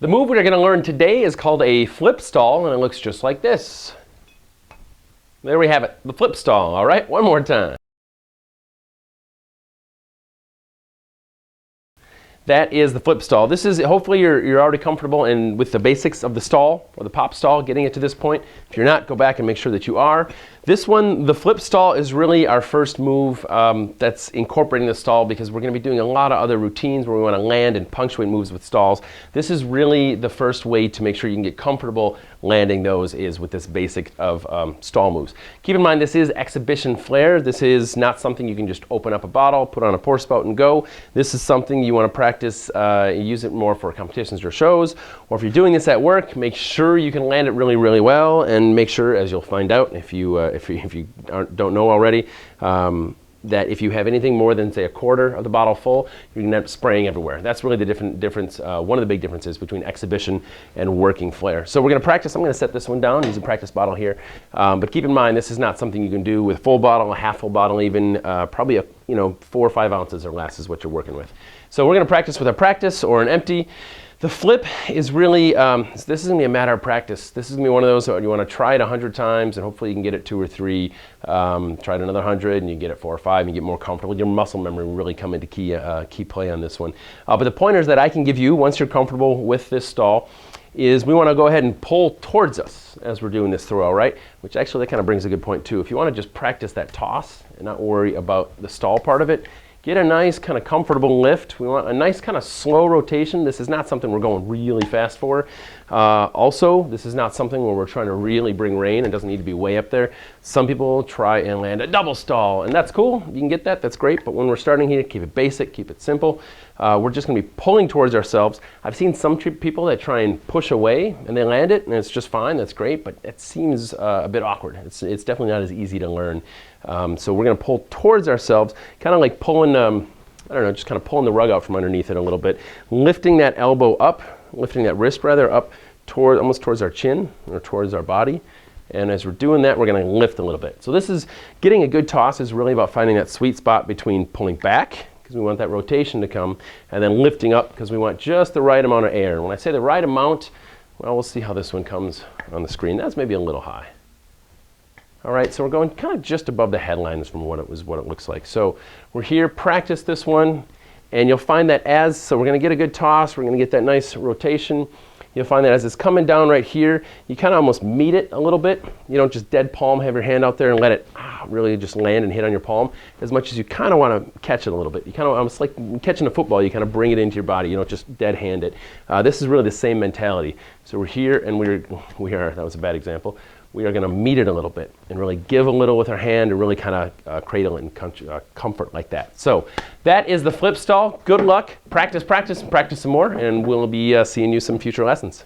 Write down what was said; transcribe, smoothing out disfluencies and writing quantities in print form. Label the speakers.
Speaker 1: The move we're going to learn today is called a flip stall, and it looks just like this. There we have it, the flip stall. All right, one more time. That is the flip stall. This is, hopefully you're already comfortable with the basics of the stall or the pop stall, getting it to this point. If you're not, go back and make sure that you are. This one, the flip stall, is really our first move that's incorporating the stall, because we're going to be doing a lot of other routines where we want to land and punctuate moves with stalls. This is really the first way to make sure you can get comfortable landing those, is with this basic of stall moves. Keep in mind, this is exhibition flair. This is not something you can just open up a bottle, put on a pour spout and go. This is something you want to practice, use it more for competitions or shows, or if you're doing this at work, make sure you can land it really, really well, and make sure, as you'll find out if you don't know already, that if you have anything more than, say, a quarter of the bottle full, you're going to end up spraying everywhere. That's really the difference, one of the big differences between exhibition and working flair. So we're going to practice. I'm going to set this one down, use a practice bottle here. But keep in mind, this is not something you can do with full bottle, a half full bottle even, probably 4 or 5 ounces or less is what you're working with. So we're going to practice with a practice or an empty. The flip is really, this is going to be a matter of practice. This is going to be one of those that you want to try it 100 times, and hopefully you can get it 2 or 3. Try it another 100, and you get it 4 or 5, and you get more comfortable. Your muscle memory will really come into key play on this one. But the pointers that I can give you once you're comfortable with this stall is we want to go ahead and pull towards us as we're doing this throw, right? Which actually, that kind of brings a good point too. If you want to just practice that toss and not worry about the stall part of it, get a nice kind of comfortable lift. We want a nice kind of slow rotation. This is not something we're going really fast for. Also, this is not something where we're trying to really bring rain. It doesn't need to be way up there. Some people try and land a double stall, and that's cool. You can get that, that's great. But when we're starting here, keep it basic, keep it simple. We're just going to be pulling towards ourselves. I've seen some people that try and push away and they land it, and it's just fine, that's great, but it seems a bit awkward. It's definitely not as easy to learn. So we're going to pull towards ourselves, kind of like pulling, I don't know, just kind of pulling the rug out from underneath it a little bit, lifting that elbow up, lifting that wrist rather up toward, almost towards our chin or towards our body. And as we're doing that, we're going to lift a little bit. So this is, getting a good toss is really about finding that sweet spot between pulling back, because we want that rotation to come, and then lifting up because we want just the right amount of air. And when I say the right amount, well, we'll see how this one comes on the screen. That's maybe a little high. All right, so we're going kind of just above the headlines from what it looks like. So we're here, practice this one, and you'll find that so we're going to get a good toss, we're going to get that nice rotation. You'll find that as it's coming down right here, you kind of almost meet it a little bit. You don't just dead palm, have your hand out there and let it really just land and hit on your palm, as much as you kind of want to catch it a little bit. You kind of, almost like catching a football, you kind of bring it into your body. You don't just dead hand it. This is really the same mentality. So we're here, and we are, that was a bad example. We are going to meet it a little bit and really give a little with our hand and really kind of cradle it in comfort like that. So that is the flip stall. Good luck. Practice, practice, and practice some more, and we'll be seeing you some future lessons.